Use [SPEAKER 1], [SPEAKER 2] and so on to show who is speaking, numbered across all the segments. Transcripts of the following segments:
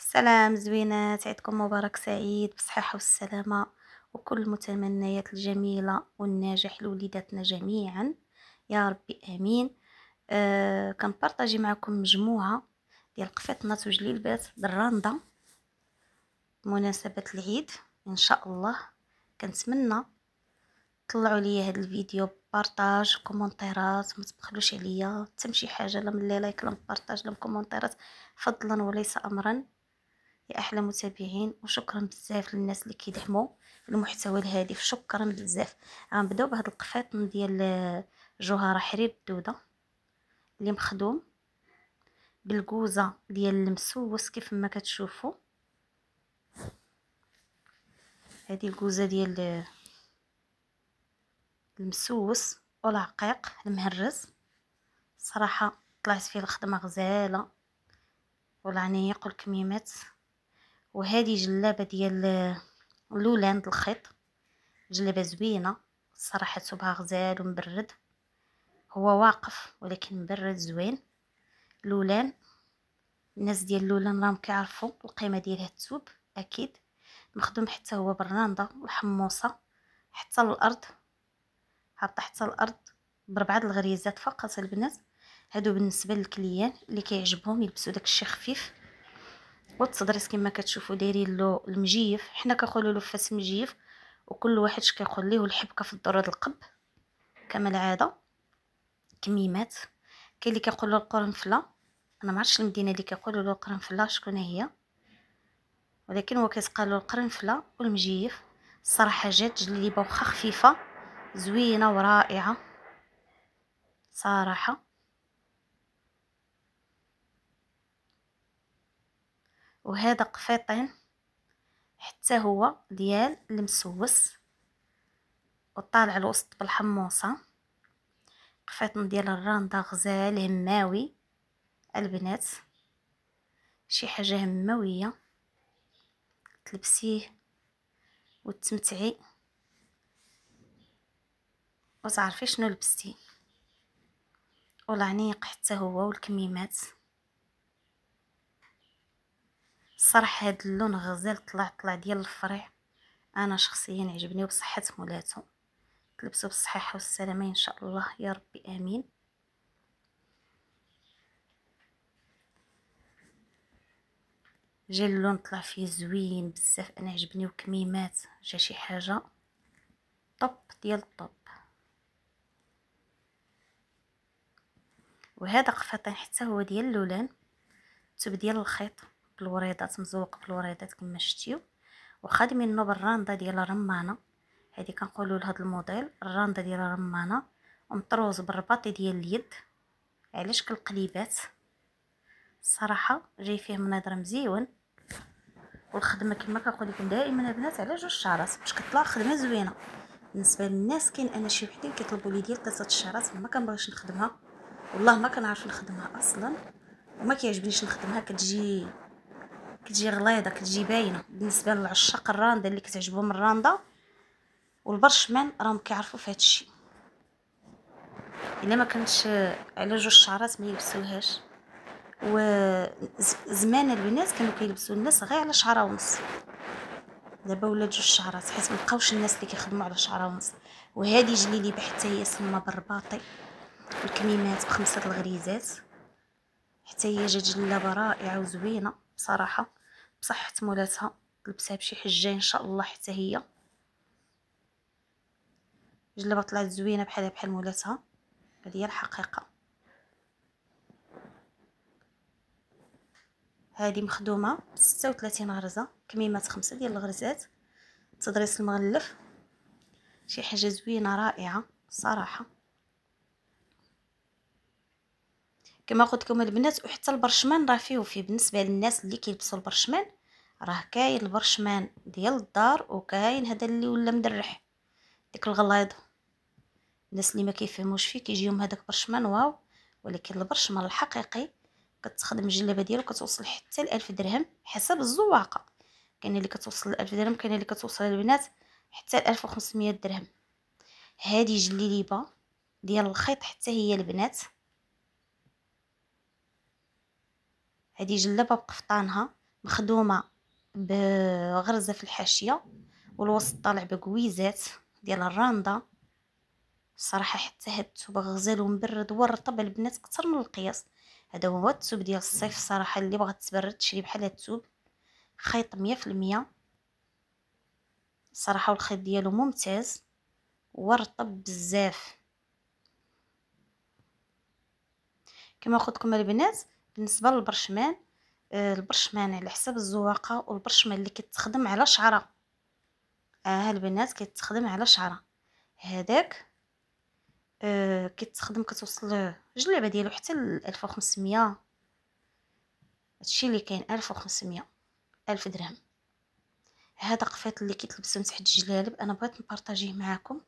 [SPEAKER 1] السلام زوينات، عيدكم مبارك سعيد بالصحة والسلامة، وكل المتمنيات الجميلة والناجح لوليداتنا جميعا يا ربي امين. كنبارطاجي معكم مجموعة ديال قفيطنات وجليلبات بالراندا بمناسبة العيد ان شاء الله. كنتمنى طلعوا لي هذا الفيديو بارطاج كومونتيرات، ما تبخلوش عليا تمشي حاجه لا من لي لايك لا من بارطاج لا من كومونتيرات، فضلا وليس امرا يا احلى متابعين. وشكرا بزاف للناس اللي كيدعموا المحتوى الهادف، شكرا بزاف. غنبداو بهذا القفاطن ديال جوهره حرير الدوده اللي مخدوم بالكوزه ديال المسوس كيف ما كتشوفوا. هذه الكوزه ديال المسوس والعقيق المهرز، صراحه طلعت فيه الخدمه غزاله والعنيق والكميمات. وهذه جلابه ديال اللولان د الخيط، جلابه زوينه الصراحه، ثوبها غزال ومبرد، هو واقف ولكن مبرد زوين. لولان، الناس ديال اللولان راهم كيعرفوا القيمه ديال هاد الثوب اكيد. مخدوم حتى هو بالرانده والحموصه حتى الارض، هابطه حتى الارض بربعه الغريزات فقط البنات. هادو بالنسبه للكليان اللي كيعجبهم يلبسوا داك الشيء خفيف. والتضريس كما كتشوفوا دايرين له المجيف، حنا كنقولوا له فاس مجيف، وكل واحد كيقول ليه الحبكه في الدرة القب كما العاده. كميمات، كاين اللي كيقول له القرنفله، انا ما عرفتش المدينه اللي كيقولوا له القرنفله شكون هي، ولكن هو كيتقال له القرنفله والمجيف. الصراحه جات جليبه واخا خفيفه زوينه ورائعه صراحه. وهذا قفيطين حتى هو ديال المسوس وطالع الوسط بالحموصه. قفيطن ديال الراندا غزال هماوي البنات، شي حاجه هماويه تلبسيه وتمتعي وتعرفي شنو لبستي. والعنيق حتى هو والكميمات. الصراحه هاد اللون غزال طلع ديال الفريع، انا شخصيا عجبني وبصحه مولاتو. تلبسوا بالصحه والسلامه ان شاء الله يا ربي امين. جا اللون طلع فيه زوين بزاف، انا عجبني. وكميمات جا شي حاجه طب ديال الطب. وهذا قفطين حتى هو ديال اللولان، الثوب ديال الخيط بالوريضات، مزوق بالوريضات كما شفتيو، وخادمينو بالرانده ديال الرمانه. هذه كنقولوا لهاد الموديل الرانده ديال الرمانه، ومطروز بالرباطي ديال اليد على شكل قليبات. الصراحه جاي فيه منظر مزيون، والخدمه كما كنقول لكم دائما البنات على جوج شعرات باش كطلع خدمه زوينه. بالنسبه للناس كاين انا شي وحدين كيطلبوا لي ديال 3 الشعرات، ما كنبغيش نخدمها والله، ما كنعرف نخدمها اصلا وما كيعجبنيش نخدمها. كتجي غليظه، كتجي باينه. بالنسبه للعشاق الراندا اللي كتعجبهم الراندا والبرشمان راهم كيعرفوا في هادشي. الا ما كانتش على جوج شعرات ما يلبسوهاش. وزمان البنات كانوا كيلبسوا الناس غير على شعره ونص، دابا ولات جوج شعرات حيت مابقاوش الناس اللي كيخدموا على شعره ونص. وهذه جليليبه حتى هي سمه بالرباطي والكميمات ب5 الغريزات، حتى هي جات جلابه رائعه وزوينه بصراحه، بصحه مولاتها. لبسها بشي حجه ان شاء الله. حتى هي جلابه طلعت زوينه بحال مولاتها، هذه هي الحقيقه. هذه مخدومه 36 غرزه، كميمات 5 ديال الغرزات، تضريس المغلف، شي حاجه زوينه رائعه صراحه. كما قلت لكم البنات، وحتى البرشمان راه فيه بالنسبه للناس اللي كيلبسوا البرشمان، راه كاين البرشمان ديال الدار وكاين هذا اللي ولا مدرح ديك الغليظ. الناس اللي ما كيفهموش فيه كيجيهم هذاك برشمان واو، ولكن البرشمان الحقيقي كتخدم الجلابه ديالو كتوصل حتى ل1000 درهم حسب الزواقه. كاين اللي كتوصل ل1000 درهم، كاين اللي كتوصل البنات حتى ل 1500 درهم. هذه جليبه ديال الخيط حتى هي البنات، هذه جلابه بقفطانها مخدومه بغرزه في الحاشيه، والوسط طالع بقويزات ديال الراندا. الصراحه حتى هاد الثوب غزال ومبرد ورطب البنات اكثر من القياس. هذا هو الثوب ديال الصيف الصراحه، اللي بغات تبرد تشري بحال هاد الثوب، خيط 100% الصراحه، والخيط ديالو ممتاز ورطب بزاف. كما قلت لكم البنات، بالنسبه للبرشمان، البرشمان على حساب الزواقه، والبرشمان اللي كيتخدم على شعره، البنات كيتخدم على شعره، هذاك كيتخدم كتوصل الجلابه ديالو حتى ل 1500. هادشي اللي كاين 1500 1000 درهم. هذا قفيط اللي كيتلبسوا تحت الجلالب، انا بغيت نبارطاجيه معكم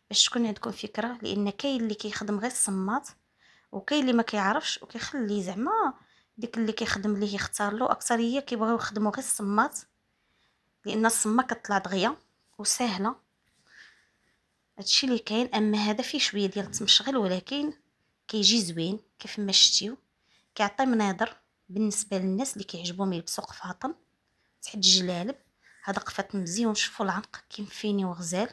[SPEAKER 1] باش تكون عندكم فكره، لان كاين اللي كيخدم غير الصماط، وكاين اللي ما كيعرفش وكيخلي زعما ديك اللي كيخدم ليه يختار له. اكثريه كيبغيو يخدموا غير الصماط، لان الصمه كطلع دغيا وسهله. هادشي اللي كاين. اما هذا فيه شويه ديال التمشغل، ولكن كيجي زوين كيف ما شتيو، كيعطي مناظر بالنسبه للناس اللي كيعجبهم يلبسوا قفاطن تحت الجلالب. هذا قفاط مزيون، شوفوا العنق كيف فيني وغزال،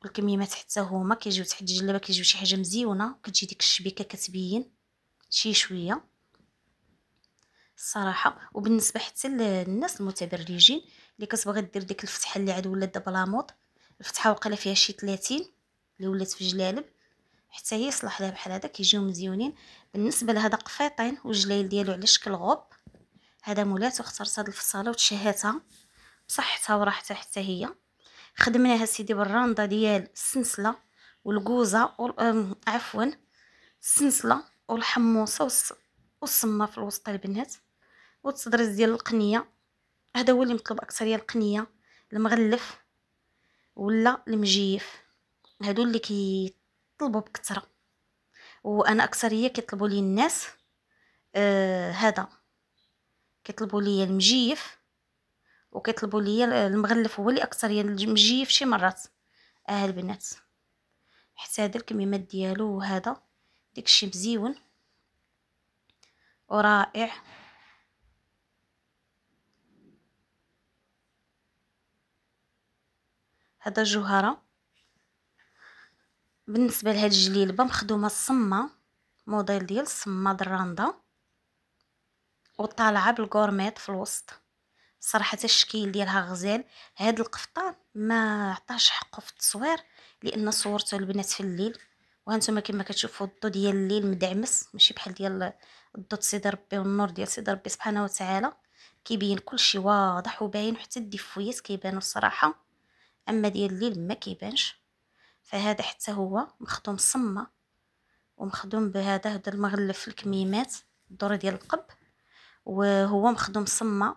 [SPEAKER 1] والكميمات حتى هما كيجيو تحت الجلابه، كيجيو شي حاجه مزيونه، وكتجي ديك الشبيكه كتبين شي شويه الصراحه. وبالنسبه حتى للناس المتبرجين اللي كتبغي دير ديك الفتحه اللي عاد ولات دابا لاموط، الفتحه وقيله فيها شي 30 اللي ولات في الجلالب، حتى هي صلاح لها بحال هذا، كيجيو مزيونين. بالنسبه لهذا قفيطين والجلايل ديالو على شكل غوب، هذا مولات واختارت هذه الفصاله وتشهاتها بصحتها وراحتها حتى هي. خدمناها سيدي بالرانده ديال السنسله والكوزه عفوا السنسله والحموصه والصمه في الوسط البنات، والتضريز ديال القنيه. هذا هو اللي مطلوب اكثر، القنيه المغلف ولا المجيف، هادو اللي كيطلبوا بكثره. وانا اكثريه كيطلبوا لي الناس هذا، كيطلبوا لي المجيف وكيطلبوا لي المغلف، هو اللي اكثريه. المجيف شي مرات البنات، حتى هذا الكميمات ديالو، وهذا داكشي مزيون ورائع. هذا جوهره. بالنسبه لهاد الجليلبه مخدومه الصمه، موديل ديال الصمه دراندا، وطالعه بالكورميط في الوسط. صراحه الشكل ديالها غزال. هاد القفطان ما عطاش حقه في التصوير، لان صورته البنات في الليل، وهانتوما كما كتشوفوا الضو ديال الليل مدعمس، ماشي بحال ديال الضو سيدي ربي والنور ديال سيدي ربي سبحانه وتعالى، كيبين كلشي واضح وباين، حتى الدفويات كيبانوا الصراحه. اما ديال الليل ما كيبانش. فهذا حتى هو مخدوم صمه، ومخدوم هذا المغلف الكميمات الدور ديال القب، وهو مخدوم صمه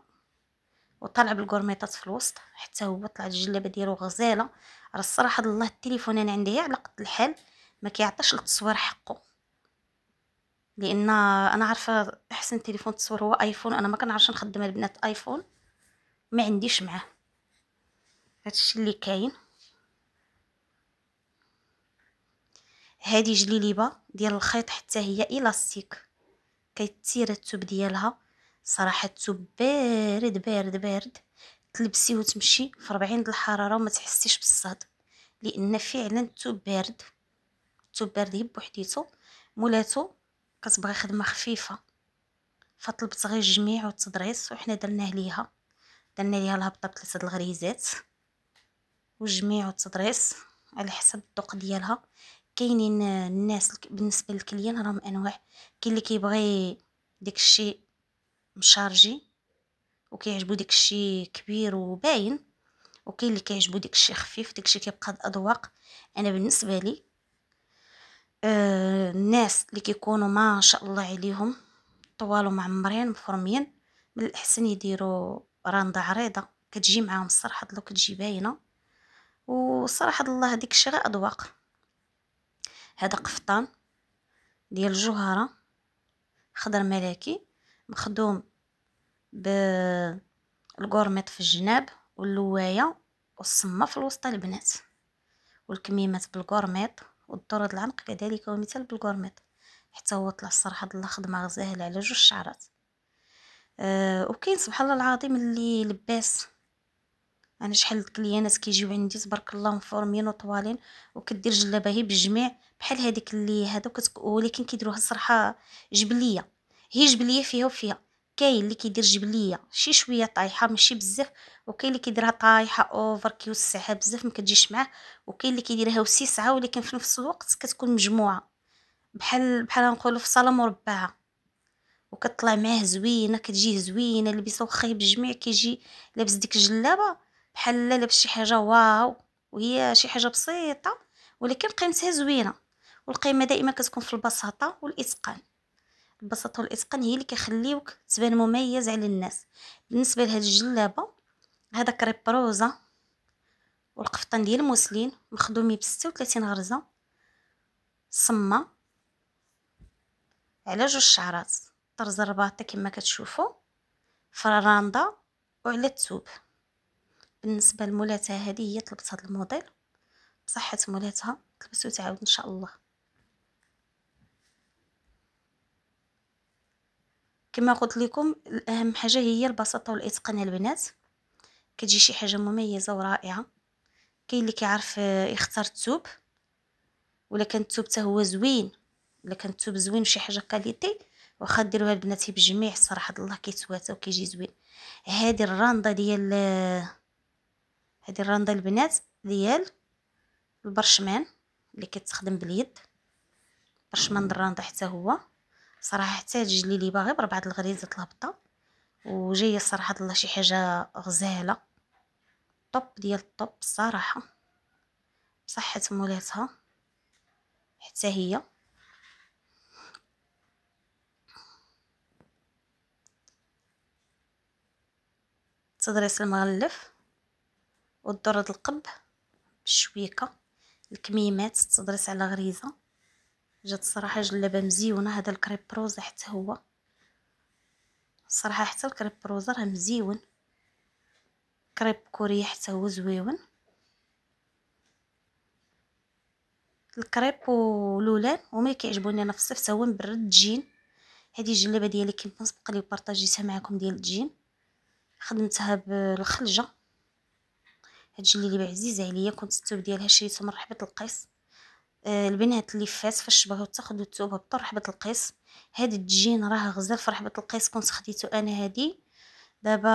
[SPEAKER 1] وطالع بالكورميطات في الوسط. حتى هو طلعت الجلابه ديالو غزاله. راه الصراحه الله التليفون انا عندي على قد الحال، ما كيعطيش للتصوير حقه، لان انا عارفه احسن تليفون تصوير هو ايفون. انا ما كنعرفش نخدم البنات ايفون، ما عنديش معاه. هادشي اللي كاين. هذه جليليبه ديال الخيط، حتى هي الاستيك، كيتير الثوب ديالها. صراحه الثوب بارد بارد بارد، تلبسيه وتمشي في 40 د الحراره وما تحسيش بالصهد، لان فعلا الثوب بارد. الثوب بارد هي بوحديتو، مولاتو كتبغي خدمه خفيفه، فطلبت غير الجميع والتضريس، وحنا درنا ليها الهبطه ب3 د الغريزات والجميع والتضريس على حسب الذوق ديالها. كاينين الناس بالنسبه للكليان راهم انواع، كاين اللي كيبغي داك الشيء مشارجي وكيعجبو داك الشيء كبير وباين، وكاين اللي كيعجبو داك الشيء خفيف، داك الشيء كيبقى الاذواق. انا بالنسبه لي الناس اللي كيكونوا ما شاء الله عليهم طوال ومعمرين مفرمين، من الاحسن يديروا رانده عريضه كتجي معاهم الصراحه لو كتجي باينه. وصراحه الله هذيك الشيء غير اذواق. هذا قفطان ديال الجوهره خضر ملكي، مخدوم بالكورميط في الجناب واللوايه والصمه في الوسط البنات، والكميمات بالكورميط، والدور د العنق كذلك ومثال بالكورميط. حتى هو طلع الصراحه الله خدمه غزاله على جوج شعرات. وكاين سبحان الله العظيم اللي لباس. انا شحال الكليانات كيجيو عندي تبارك الله مفورمين وطوالين وكدير جلابه هي بالجميع بحال هذيك اللي هذا ولكن كيديروها الصراحه جبليه. هي جبليه فيها وفيها. كاين اللي كيدير جبليه شي شويه طايحه ماشي بزاف، وكاين اللي كيديرها طايحه اوفر كيوسعها بزاف ما كتجيش معاه، وكاين اللي كيديرها وسيسعه ولكن في نفس الوقت كتكون مجموعه بحال نقولوا في صاله مربعه، وكتطلع معاه زوينه كتجيه زوينه لبسه واخا بالجميع كيجي لابس ديك الجلابه بحال لابس شي حاجه واو، وهي شي حاجه بسيطه ولكن قيمتها زوينه. والقيمه دائما كتكون في البساطه والاتقان. البساطه والاتقان هي اللي كيخليوك تبان مميز على الناس. بالنسبه لهاد الجلابه، هذا كريب روزه والقفطان ديال موسلين مخدومين ب 36 غرزه صمه على جوج شعرات، طرز الرباطه كما كتشوفوا فراندا وعلى الثوب. بالنسبه لمولاتها هذه هي طلبت هذا الموديل بصحه مولاتها، تلبسو تعاود ان شاء الله. كما قلت لكم الاهم حاجه هي البساطه والاتقان البنات، كتجي شي حاجه مميزه ورائعه. كاين اللي كيعرف يختار الثوب، ولا كان الثوب حتى هو زوين، ولا كان الثوب زوين وشي حاجه كاليتي واخا ديروها البنات بجميع الصراحه الله كيتواتى وكيجي زوين. هذه الرانده ديال هذه الرانده البنات ديال البرشمان اللي كتخدم باليد، برشمان الرانده حتى هو صراحه حتى الجليلي باغي بربعه الغريزات الهبطه وجايه الصراحه الله شي حاجه غزاله طوب ديال الطوب الصراحه بصحه مولاتها. حتى هي تضريس المغلف والدرة القب بالشويكه الكميمات تضرس على غريزه. جات الصراحه جلابه مزيونه. هذا الكريب روزا حتى هو الصراحه حتى الكريب روزا راه مزيون، كريب كوري حتى هو زويون. الكريب ولولان هما كيعجبوني انا في الصيف حتى هو مبرد الجين. هذه الجلابه ديالي كنت نسبق لي بارطاجيتها معكم ديال الجين، خدمتها بالخلجه. هاد الجليبه عزيزه عليا، كنت الثوب ديالها شريته من رحبه القيس. البنات اللي فات فاش بغاو تاخذوا الثوب هبطوا رحبه القيس. هاد الجين راه غزال في رحبه القيس، كنت خديته انا هادي دابا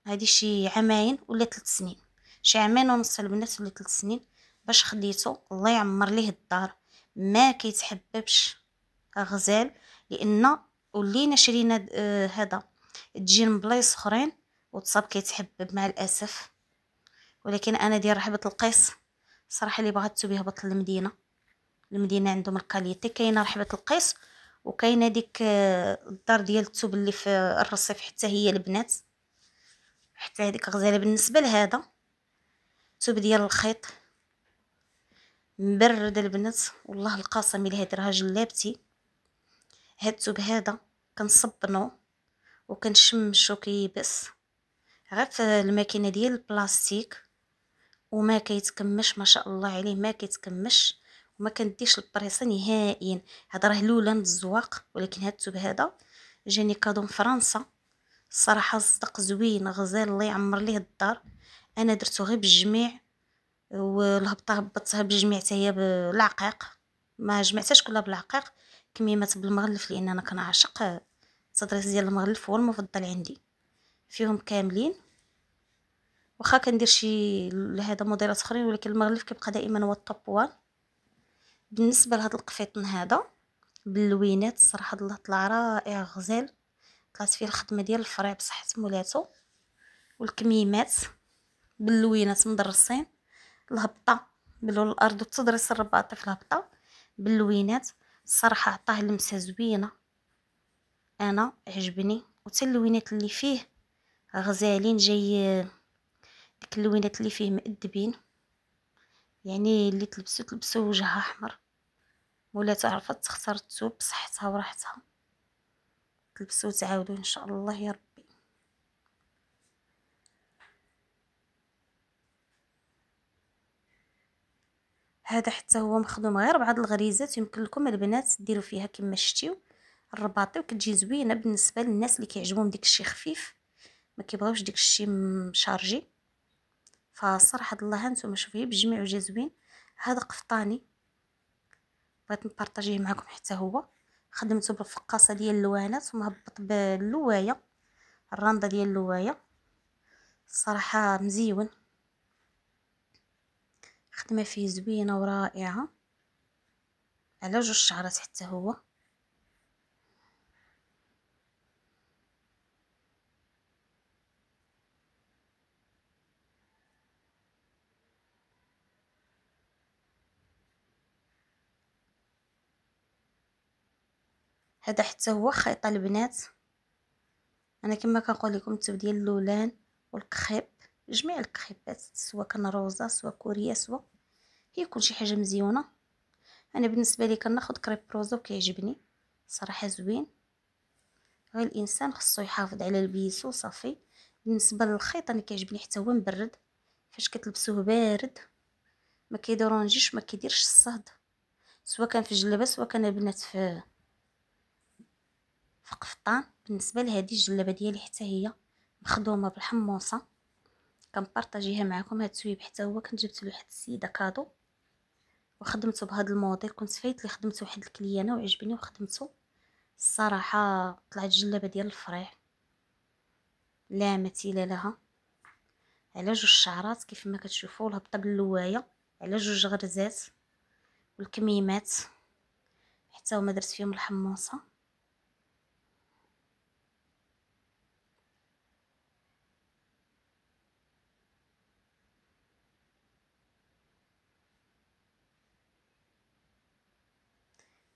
[SPEAKER 1] هادي شي عامين ولا 3 سنين، شي عامين ونص البنات ولا 3 سنين باش خديته. الله يعمر ليه الدار، ما كيتحببش غزال لان ولينا شرينا هذا تجي من بلايص اخرين وتصاب كيتحبب مع الاسف. ولكن انا ديال رحبه القيس صراحه اللي بغات الثوب يهبط للمدينه، المدينه عندهم الكاليتي. كاينه رحبه القيس وكاينه ديك الدار ديال الثوب اللي في الرصيف حتى هي البنات، حتى هذيك غزاله. بالنسبه لهذا الثوب ديال الخيط مبرد البنات والله القاسم الا هاد راه جلابتي. هاد الثوب هذا كنصبنو وكنشمشو كيبس غير في الماكينه ديال البلاستيك وما كيتكمش ما شاء الله عليه، ما كيتكمش وما كنديش البريصه نهائيا. هذا راه لولا الزواق، ولكن هاد الثوب هذا جاني كادو من فرنسا الصراحه صدق زوين غزال الله يعمر ليه الدار. انا درتو غير بالجميع والهبطه هبطتها بالجميع حتى هي بالعقيق، ما جمعتهاش كلها بالعقيق، كميمات بالمغلف لان انا كنعشق التضريس ديال المغلف هو المفضل عندي فيهم كاملين. واخا كندير شي لهذا موديلات اخرين ولكن المغلف كيبقى دائما هو الطوب وان. بالنسبه لهذا القفيطن هذا باللوينات الصراحه الله طلع رائع غزال، طلعت فيه الخدمه ديال الفرع بصحه مولاتو والكميمات باللوينات مدرسين الهبطه باللون الارض وتدرس الرباطه في الهبطه باللوينات الصراحه عطاه لمسه زوينه انا عجبني. وتا اللوينات اللي فيه غزالين جاي ديك اللوينات اللي فيه مؤدبين، يعني اللي تلبسو وجهها احمر مولاتها عرفت تختار الثوب بصحتها وراحتها. تلبسو وتعاودوا ان شاء الله يا ربي. هذا حتى هو مخدوم غير بعض الغريزات، يمكن لكم البنات ديروا فيها كما شتيو الرباطي، وكتجي زوينه بالنسبه للناس اللي كيعجبهم ديك الشيء خفيف ما كيبغيوش ديك الشيء مشارجي. فصراحه الله هانتوما شوفيه بجميع وجه زوين. هذا قفطاني بغيت نبارطاجيه معكم حتى هو، خدمته بالفقاصه ديال اللوانات ومهبط باللوايه، الرانده ديال اللوايه. الصراحه مزيون، خدمه فيه زوينه ورائعه على جوج شعرات حتى هو. هذا حتى هو خيط البنات. انا كما كنقول لكم التوب ديال اللولان والكخيب، جميع الكخيبات سواء كان روزا سواء كوريا سواء هي كلشي حاجه مزيونه. انا بالنسبه لي كناخذ كريب روزا وكيعجبني صراحه زوين، غير الانسان خصو يحافظ على البيسو صافي. بالنسبه للخيط انا كيعجبني حتى هو مبرد، فاش كتلبسوه بارد ما كيدورونجيش ما كيديرش الصهد، سواء كان في الجلابه سواء كان البنات في قفطان. بالنسبه لهذه الجلابه ديالي حتى هي مخدومه بالحموصه، كنبارطاجيها معكم. هاد التويب حتى هو كنت جبت له واحد السيده كادو وخدمته بهذا الموديل، كنت فايت لي خدمته واحد الكليانه وعجبني وخدمته. الصراحه طلعت جلابه ديال الفريح لا مثيل لها، على جوج شعرات كيف ما كتشوفوا، الهبطه باللوايه على جوج غرزات، والكميمات حتى هما درت فيهم الحموصه.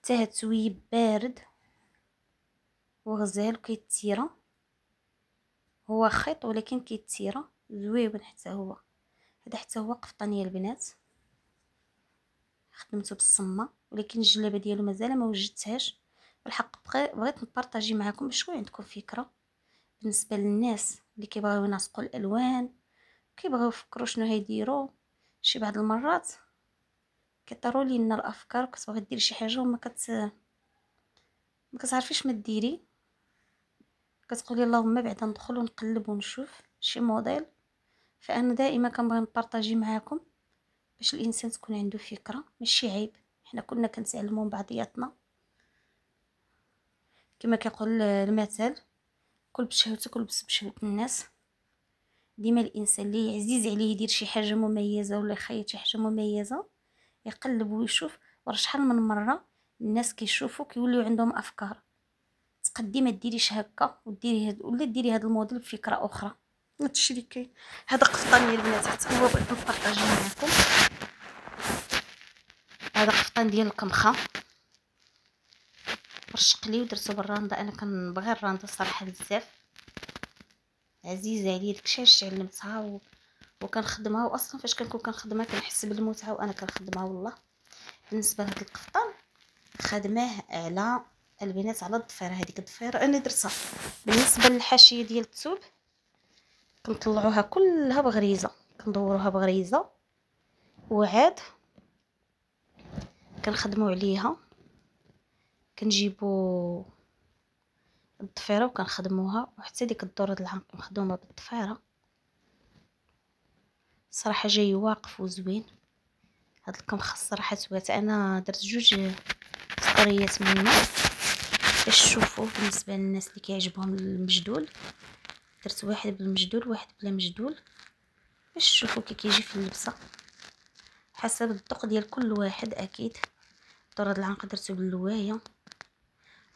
[SPEAKER 1] حتى هاد التويب بارد وغزال وكيتيرا، هو خيط ولكن كيتيرا زويون حتى هو. هذا حتى هو قفطانيه البنات، خدمته بالصمه ولكن الجلابه ديالو مازال ما وجدتهاش. بالحق بغيت نبارطاجي معكم باش تكون عندكم فكره بالنسبه للناس اللي كيبغيو يناسقوا الالوان، كيبغيو يفكروا شنو هيديروا. شي بعض المرات كيطروا لينا الافكار وكتبغي دير شي حاجه وما ما كتعرفيش ما ديري، كتقولي اللهم بعدا ندخل ونقلب ونشوف شي موديل. فانا دائما كنبغي نبارطاجي معكم باش الانسان تكون عنده فكره، ماشي عيب، حنا كنا كنتعلموا من بعضياتنا. كما كيقول المثل كل بشهوتك ولبس بشهوة الناس. ديما الانسان اللي عزيز عليه يدير شي حاجه مميزه ولا يخيط شي حاجه مميزه يقلب ويشوف، ورا شحال من مره الناس كيشوفوا كيوليو عندهم افكار، تقدي ما ديريش هكا وديري هاد ولا ديري هاد الموديل بفكره اخرى. هادشي اللي كاين. هذا قفطان ديال البنات حتى هو بغيت نبارطاجي معكم. هذا قفطان ديال القمخه رشق لي ودرتو بالرانده، انا كنبغي الرانده الصراحه بزاف، عزيزه عليا داكشي علاش تعلمتها وكنخدمها، واصلا فاش كنكون كنخدمها كنحس بالمتعه وانا كنخدمها والله. بالنسبه لهاد القفطان خدماه على البنات على الضفيره، هذيك الضفيره انا درتها. بالنسبه للحاشيه ديال الثوب كنطلعوها كلها بغريزه، كندوروها بغريزه وعاد كنخدموا عليها، كنجيبوا الضفيره وكنخدموها، وحتى ديك الدوره د العنق مخدومه بالضفيره. صراحه جاي واقف وزوين هاد القمخ الصراحه سوات. انا درت جوج سطريات منه باش تشوفوه بالنسبه للناس اللي كيعجبهم المجدول. درت واحد بالمجدول واحد بلا مجدول باش تشوفوا كي كيجي في اللبسه حسب الذوق ديال كل واحد. اكيد الدوره د العنق درتو باللوايه،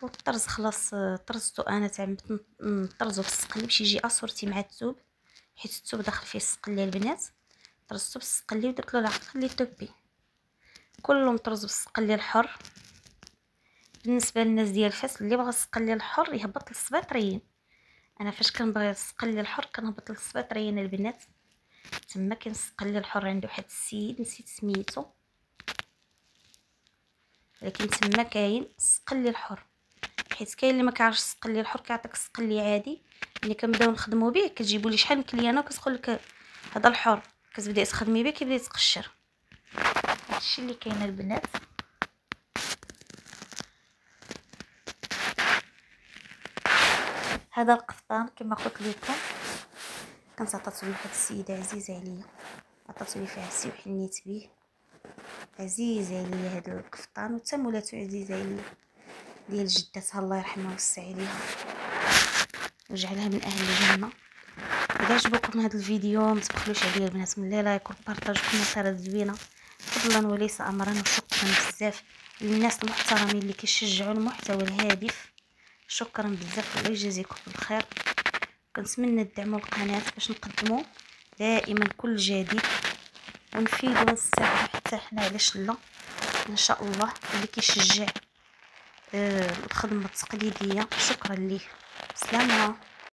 [SPEAKER 1] والطرز خلاص طرزتو انا تعمدت نطرزو في السقلي باش يجي اسورتي مع الثوب، حيت الثوب داخل فيه السقلي البنات. طرزتو بالسقلي ودرت له العقد اللي توبي كله مطرز بالسقلي الحر. بالنسبه للناس ديال فاس اللي بغى السقلي الحر يهبط للسباطريين، انا فاش كنبغي السقلي الحر كنهبط للسباطريين البنات. تما كاين السقلي الحر عند واحد السيد نسيت سميتو، لكن تما كاين السقلي الحر، حيت كاين اللي ما كيعرفش السقلي الحر كيعطيك السقلي عادي. ملي كنبداو نخدموا به كتجيبوا لي شحال من كليانه وكتقول لك هذا الحر، كتبداي تخدمي به كيبدا يتقشر. هادشي اللي كاين البنات. هذا القفطان كما قلت لكم كنت عطاتو لواحد السيده عزيزه عليا، عطاتو لي فيه عسي وحنيت به. عزيز عليا هذا القفطان، وتا مولاتو عزيزه عليا ديال جدتها الله يرحمها ويوسع عليها وجعلها من اهل الجنه. اذا عجبكم هذا الفيديو ما تبخلوش عليا البنات من لي لايك وبارطاج وكومنتات زوينه فضلا وليس امرا. وشكرا بزاف للناس المحترمين اللي كيشجعوا المحتوى الهادف، شكرا بزاف الله يجازيكم بالخير. كنتمنى تدعموا القناه باش نقدموا دائما كل جديد ونفيدوا ونستافدوا حتى حنا، علاش لا ان شاء الله. اللي كيشجع الخدمه التقليديه شكرا ليه. سلامه.